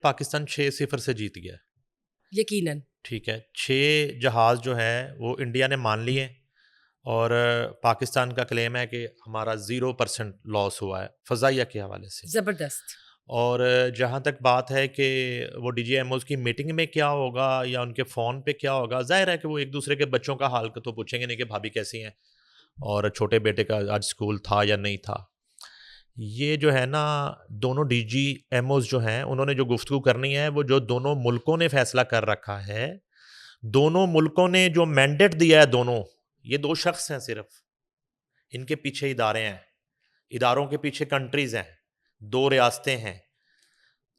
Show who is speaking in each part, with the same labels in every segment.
Speaker 1: پاکستان 6-0 سے جیت گیا.
Speaker 2: یقیناً.
Speaker 1: ٹھیک ہے, 6 جہاز جو ہیں وہ انڈیا نے مان لیے, اور پاکستان کا کلیم ہے کہ ہمارا 0% لاس ہوا ہے فضائیہ کے حوالے سے.
Speaker 2: زبردست.
Speaker 1: اور جہاں تک بات ہے کہ وہ ڈی جی ایم اوز کی میٹنگ میں کیا ہوگا یا ان کے فون پہ کیا ہوگا, ظاہر ہے کہ وہ ایک دوسرے کے بچوں کا حال تو پوچھیں گے نہیں کہ بھابھی کیسی ہیں اور چھوٹے بیٹے کا آج اسکول تھا یا نہیں تھا. یہ جو ہے نا دونوں ڈی جی ایم اوز جو ہیں انہوں نے جو گفتگو کرنی ہے وہ جو دونوں ملکوں نے فیصلہ کر رکھا ہے, دونوں ملکوں نے جو مینڈیٹ دیا ہے, دونوں یہ 2 شخص ہیں صرف, ان کے پیچھے ادارے ہیں, اداروں کے پیچھے کنٹریز ہیں, 2 ریاستیں ہیں,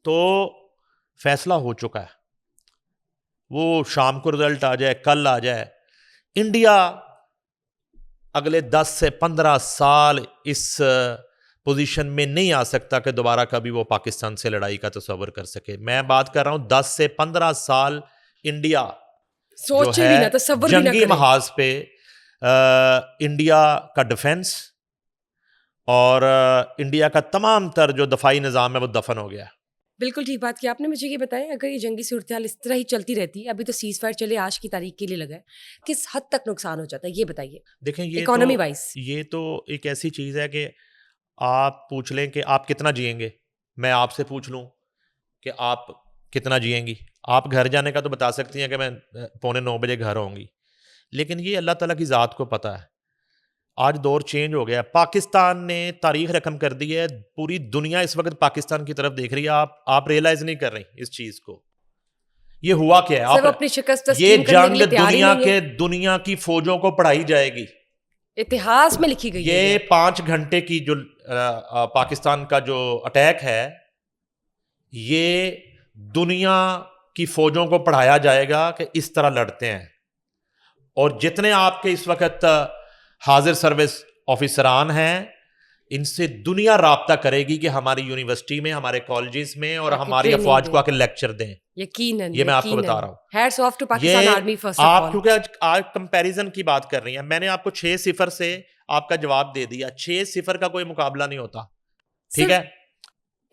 Speaker 1: تو فیصلہ ہو چکا ہے. وہ شام کو رزلٹ آ جائے, کل آ جائے, انڈیا اگلے 10 سے 15 سال اس پوزیشن میں نہیں آ سکتا کہ دوبارہ کبھی وہ پاکستان سے لڑائی کا تصور کر سکے. میں بات کر رہا ہوں 10 سے 15 سال انڈیا جو
Speaker 2: سوچے بھی نہ,
Speaker 1: ہے
Speaker 2: تصور بھی نہ
Speaker 1: جنگی
Speaker 2: کریں.
Speaker 1: محاذ پہ انڈیا کا ڈیفنس اور انڈیا کا تمام تر جو دفاعی نظام ہے وہ دفن ہو گیا.
Speaker 2: بالکل ٹھیک بات کی آپ نے. مجھے یہ بتائیں, اگر یہ جنگی صورتحال اس طرح ہی چلتی رہتی, ابھی تو سیز فائر چلے آج کی تاریخ کے لیے لگا ہے, کس حد تک نقصان ہو جاتا ہے یہ بتائیے.
Speaker 1: دیکھیں
Speaker 2: اکانومی وائز
Speaker 1: یہ تو ایک ایسی چیز ہے کہ آپ پوچھ لیں کہ آپ کتنا جئیں گے, میں آپ سے پوچھ لوں کہ آپ کتنا جئیں گی, آپ گھر جانے کا تو بتا سکتی ہیں کہ میں 8:45 بجے گھر آؤں گی, لیکن یہ اللہ تعالیٰ کی ذات کو پتہ ہے. آج دور چینج ہو گیا, پاکستان نے تاریخ رقم کر دی ہے, پوری دنیا اس وقت پاکستان کی طرف دیکھ رہی ہے. آپ ریئلائز نہیں کر رہی اس چیز کو. یہ ہوا کیا ہے,
Speaker 2: سب اپنی شکست
Speaker 1: یہ
Speaker 2: تسلیم کرنے کے
Speaker 1: جنگ
Speaker 2: لیے تیار ہی نہیں ہے.
Speaker 1: دنیا کی فوجوں کو پڑھائی جائے گی,
Speaker 2: اتہاس میں لکھی گئی ہے.
Speaker 1: یہ 5 گھنٹے کی جو پاکستان کا جو اٹیک ہے, یہ دنیا کی فوجوں کو پڑھایا جائے گا کہ اس طرح لڑتے ہیں. اور جتنے آپ کے اس وقت حاضر سروس آفیسران ہیں, ان سے دنیا رابطہ کرے گی کہ ہماری یونیورسٹی میں, ہمارے کالجز میں اور ہماری افواج کو آ کے لیکچر دیں.
Speaker 2: یقیناً
Speaker 1: یہ میں آپ کو بتا رہا ہوں.
Speaker 2: Hats of two Pakistan army first of
Speaker 1: آپ
Speaker 2: آل.
Speaker 1: کیونکہ آج کمپیریزن کی بات کر رہی ہیں, میں نے آپ کو 6-0 سے آپ کا جواب دے دیا. 6-0 کا کوئی مقابلہ نہیں ہوتا, ٹھیک ہے.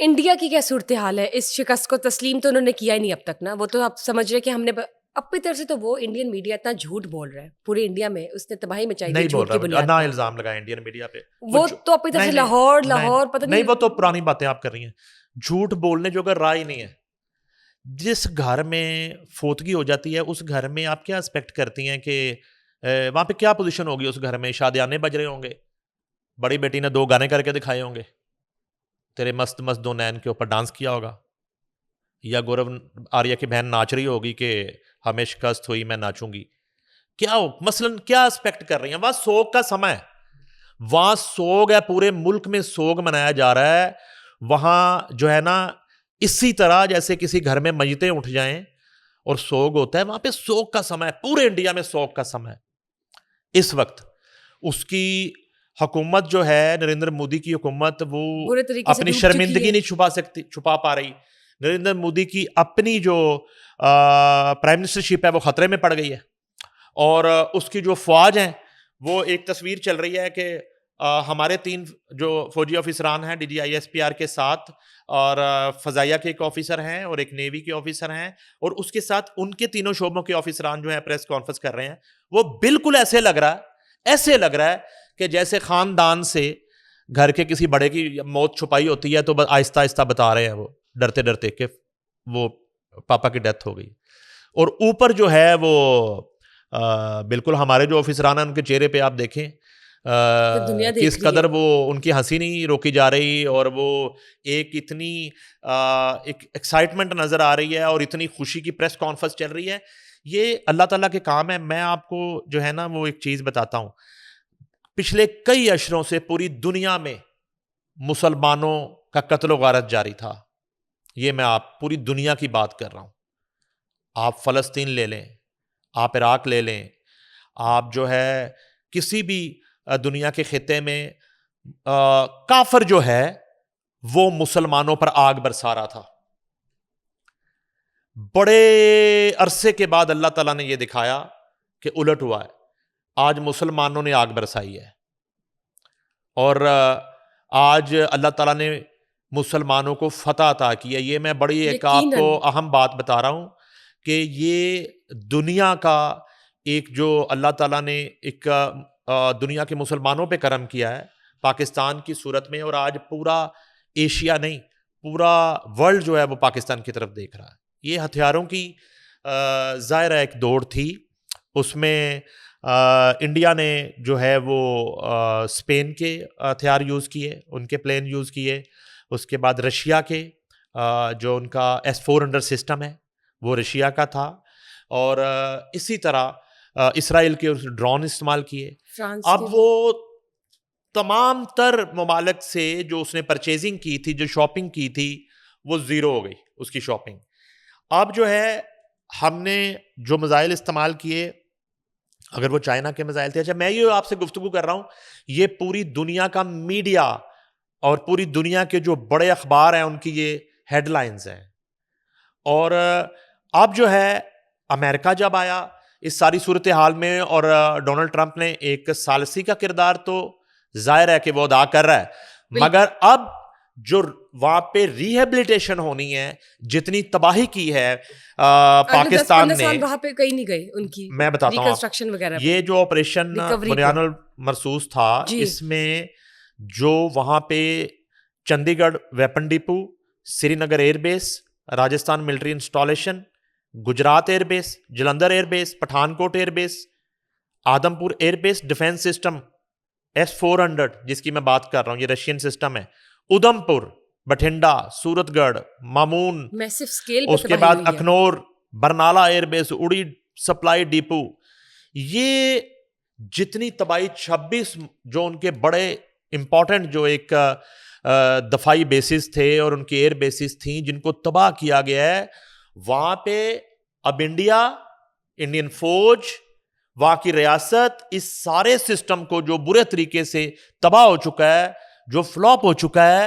Speaker 2: انڈیا کی کیا صورتحال ہے؟ اس شکست کو تسلیم تو انہوں نے کیا ہی نہیں اب تک نا. وہ تو آپ سمجھ رہے کہ ہم نے اپنی طرف سے, تو وہ انڈین میڈیا اتنا جھوٹ بول رہا ہے پورے انڈیا میں, اس نے تباہی مچائی دی جھوٹ کی بنیاد
Speaker 1: نہ الزام لگائیں انڈین میڈیا پہ.
Speaker 2: وہ تو اپنی طرف سے لاہور پتہ
Speaker 1: نہیں, وہ تو پرانی باتیں آپ کر رہی ہیں. جھوٹ بولنے جو اگر رائے نہیں ہے, جس گھر میں فوتگی ہو جاتی ہے اس گھر میں آپ کیا ایکسپیکٹ کرتی ہیں کہ وہاں پہ کیا پوزیشن ہوگی اس گھر میں؟ شادیانے بج رہے ہوں گے, بڑی بیٹی نے 2 گانے کر کے دکھائے ہوں گے, تیرے مست مست 2 نین کے اوپر ڈانس کیا ہوگا, یا گورو آریہ کی بہن ناچ رہی ہوگی کہ ہمیں شکست ہوئی میں ناچوں گی. کیا ہو مثلاً کیا ایکسپیکٹ کر رہی ہیں؟ وہاں سوگ کا سمے ہے, وہاں سوگ ہے, پورے ملک میں سوگ منایا جا رہا ہے. وہاں جو ہے نا اسی طرح جیسے کسی گھر میں میتیں اٹھ جائیں اور سوگ ہوتا ہے, وہاں پہ سوگ کا سمے ہے. پورے انڈیا میں سوگ کا سمے ہے اس وقت. اس کی حکومت جو ہے نریندر مودی کی حکومت, وہ اپنی شرمندگی نہیں چھپا پا رہی. نریندر مودی کی اپنی جو پرائم منسٹرشپ ہے وہ خطرے میں پڑ گئی ہے, اور اس کی جو فوج ہیں وہ ایک تصویر چل رہی ہے کہ ہمارے 3 جو فوجی آفیسران ہیں DGISPR کے ساتھ, اور فضائیہ کے ایک آفیسر ہیں اور ایک نیوی کے آفیسر ہیں, اور اس کے ساتھ ان کے 3 شعبوں کے آفیسران جو ہیں پریس کانفرنس کر رہے ہیں. وہ بالکل ایسے لگ رہا ہے کہ جیسے خاندان سے گھر کے کسی بڑے کی موت چھپائی ہوتی ہے تو آہستہ آہستہ بتا رہے ہیں وہ ڈرتے ڈرتے کہ وہ پاپا کی ڈیتھ ہو گئی. اور اوپر جو ہے وہ بالکل ہمارے جو آفیسران ہیں ان کے چہرے پہ آپ دیکھیں کس قدر وہ ان کی ہنسی نہیں روکی جا رہی, اور وہ ایک اتنی ایک ایکسائٹمنٹ نظر آ رہی ہے اور اتنی خوشی کی پریس کانفرنس چل رہی ہے. یہ اللہ تعالیٰ کے کام ہے. میں آپ کو جو ہے نا وہ ایک چیز بتاتا ہوں, پچھلے کئی اشروں سے پوری دنیا میں مسلمانوں کا قتل و غارت جاری تھا. یہ میں آپ پوری دنیا کی بات کر رہا ہوں. آپ فلسطین لے لیں, آپ عراق لے لیں, آپ جو ہے کسی بھی دنیا کے خطے میں کافر جو ہے وہ مسلمانوں پر آگ برسا رہا تھا. بڑے عرصے کے بعد اللہ تعالیٰ نے یہ دکھایا کہ الٹ ہوا ہے. آج مسلمانوں نے آگ برسائی ہے, اور آج اللہ تعالیٰ نے مسلمانوں کو فتح عطا کی ہے. یہ میں بڑی ایک آپ کو اہم بات بتا رہا ہوں کہ یہ دنیا کا ایک جو اللہ تعالیٰ نے ایک دنیا کے مسلمانوں پہ کرم کیا ہے پاکستان کی صورت میں, اور آج پورا ایشیا نہیں پورا ورلڈ جو ہے وہ پاکستان کی طرف دیکھ رہا ہے. یہ ہتھیاروں کی ظاہر ایک دوڑ تھی, اس میں انڈیا نے جو ہے وہ اسپین کے ہتھیار یوز کیے, ان کے پلین یوز کیے, اس کے بعد رشیا کے جو ان کا S-400 سسٹم ہے وہ رشیا کا تھا, اور اسی طرح اسرائیل کے ڈرون استعمال کیے. اب وہ تمام تر ممالک سے جو اس نے پرچیزنگ کی تھی, جو شاپنگ کی تھی, وہ زیرو ہو گئی اس کی شاپنگ. اب جو ہے ہم نے جو میزائل استعمال کیے, اگر وہ چائنا کے میزائل تھے, اچھا میں یہ آپ سے گفتگو کر رہا ہوں, یہ پوری دنیا کا میڈیا اور پوری دنیا کے جو بڑے اخبار ہیں ان کی یہ ہیڈ لائنز ہیں. اور اب جو ہے امریکہ جب آیا اس ساری صورتحال میں, اور ڈونلڈ ٹرمپ نے ایک ثالثی کا کردار تو ظاہر ہے کہ وہ ادا کر رہا ہے, مگر اب جو وہاں پہ ریہیبلیٹیشن ہونی ہے, جتنی تباہی کی ہے پاکستان نے,
Speaker 2: وہاں پہ کہیں نہیں گئے ان کی,
Speaker 1: میں بتاتا ہوں یہ جو آپریشن بنیان المرصوص تھا, اس میں جو وہاں پہ Chandigarh weapon depot, Srinagar air base, Rajasthan military installation, Gujarat air base, Jalandhar air base, Pathankot air base, Adampur air base defence system S-400 جس کی میں بات کر رہا ہوں, یہ رشین سسٹم ہے, ادھمپور, بٹھنڈا, سورت گڑھ, مامون, اس کے بعد اخنور, برنالہ ایئر بیس, اڑی سپلائی ڈپو, یہ جتنی تباہی 26 جو ان کے بڑے امپورٹنٹ جو ایک دفاعی بیسز تھے اور ان کی ایئر بیسز تھیں جن کو تباہ کیا گیا ہے, وہاں پہ اب انڈین فوج, وہاں کی ریاست, اس سارے سسٹم کو جو برے طریقے سے تباہ ہو چکا ہے, جو فلاپ ہو چکا ہے,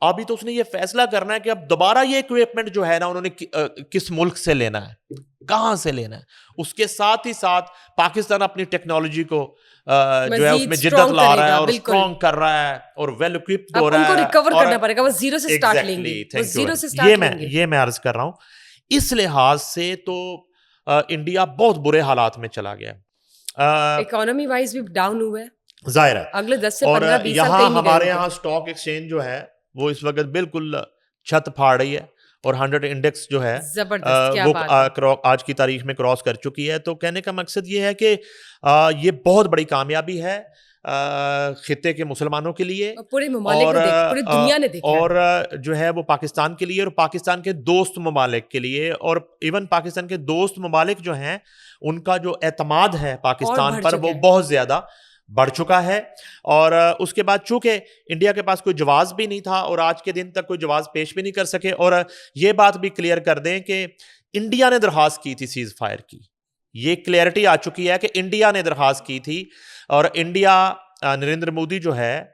Speaker 1: ابھی تو اس نے یہ فیصلہ کرنا ہے کہ اب دوبارہ یہ اکوپمنٹ جو ہے نا انہوں نے کس ملک سے لینا ہے, کہاں سے لینا ہے. اس کے ساتھ ہی ساتھ پاکستان اپنی ٹیکنالوجی کو جو ہے اس میں جدت لا رہا ہے اور اسٹرانگ کر رہا ہے اور ویل اکوپڈ ہو رہا ہے,
Speaker 2: ان کو ریکور کرنا پڑے گا, وہ زیرو سے سٹارٹ لیں گے, وہ زیرو سے سٹارٹ لیں گے.
Speaker 1: یہ میں عرض کر رہا ہوں. اس لحاظ سے تو انڈیا بہت برے حالات میں چلا گیا,
Speaker 2: اکانومی وائز بھی ڈاؤن ہوا ہے
Speaker 1: ظاہر ہے,
Speaker 2: اگلے 10 سے 15 20 سال کہیں
Speaker 1: یہاں ہمارے یہاں اسٹاک ایکسچینج جو ہے وہ اس وقت بالکل چھت پھاڑ رہی ہے, اور 100 انڈیکس جو ہے وہ آج کی تاریخ میں کراس کر چکی ہے. تو کہنے کا مقصد یہ ہے کہ یہ بہت بڑی کامیابی ہے خطے کے مسلمانوں کے لیے,
Speaker 2: پورے ممالک نے دیکھا, پوری دنیا نے دیکھا,
Speaker 1: اور جو ہے وہ پاکستان کے لیے اور پاکستان کے دوست ممالک کے لیے, اور ایون پاکستان کے دوست ممالک جو ہیں ان کا جو اعتماد ہے پاکستان پر وہ بہت زیادہ بڑھ چکا ہے. اور اس کے بعد چونکہ انڈیا کے پاس کوئی جواز بھی نہیں تھا اور آج کے دن تک کوئی جواز پیش بھی نہیں کر سکے, اور یہ بات بھی کلیئر کر دیں کہ انڈیا نے درخواست کی تھی سیز فائر کی, یہ کلیئرٹی آ چکی ہے کہ انڈیا نے درخواست کی تھی, اور انڈیا نریندر مودی جو ہے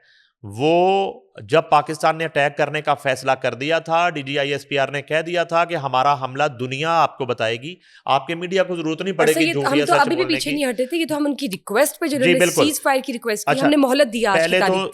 Speaker 1: وہ جب پاکستان نے اٹیک کرنے کا فیصلہ کر دیا تھا, DGI-SPR نے کہہ دیا تھا کہ ہمارا حملہ دنیا آپ کو بتائے گی, آپ کے میڈیا کو ضرورت نہیں پڑے گی جھوٹ یا سچ بولنے کی.
Speaker 2: ہم تو ابھی بھی پیچھے نہیں ہٹے تھے, یہ تو ہم ان کی ریکویسٹ پہ جو انہوں نے سیز فائر کی ریکویسٹ کی, ہم نے مہلت دیا آج کی تاریخ.